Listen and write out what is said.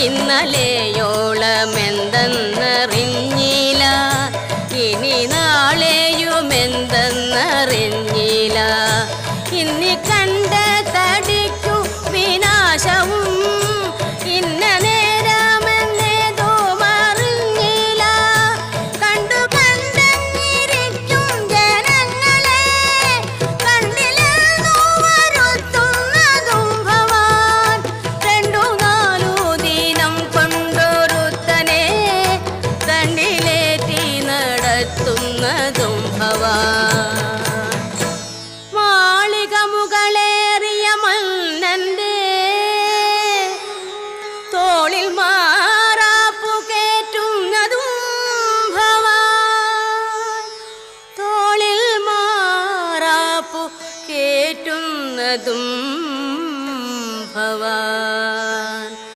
ഇന്നലെയോളമെന്തെന്നറിഞ്ഞില്ല, ഇനി നാളെയുമെന്തെന്നറിഞ്ഞില്ല. ഇന്നി കണ്ട തടിക്കു വിനാശവും ഇന്ന നേരമെന്നേതും അറിഞ്ഞില്ല. കണ്ടു കണ്ടിരിക്കും ജനങ്ങളെ കണ്ടില്ലെന്നു വരുത്തുന്നതും ഭവാൻ. 2-4 ദിനം കൊണ്ടൊരുത്തനെ തണ്ടിലേറ്റി നടത്തുന്നതും ഭവാൻ. മാളിക മുകളേറിയ മന്നന്റെ തോളിൽ മാറാപ്പു കേറ്റുന്നതും ഭവാൻ. തോളിൽ മാറാപ്പു കേറ്റുന്നതും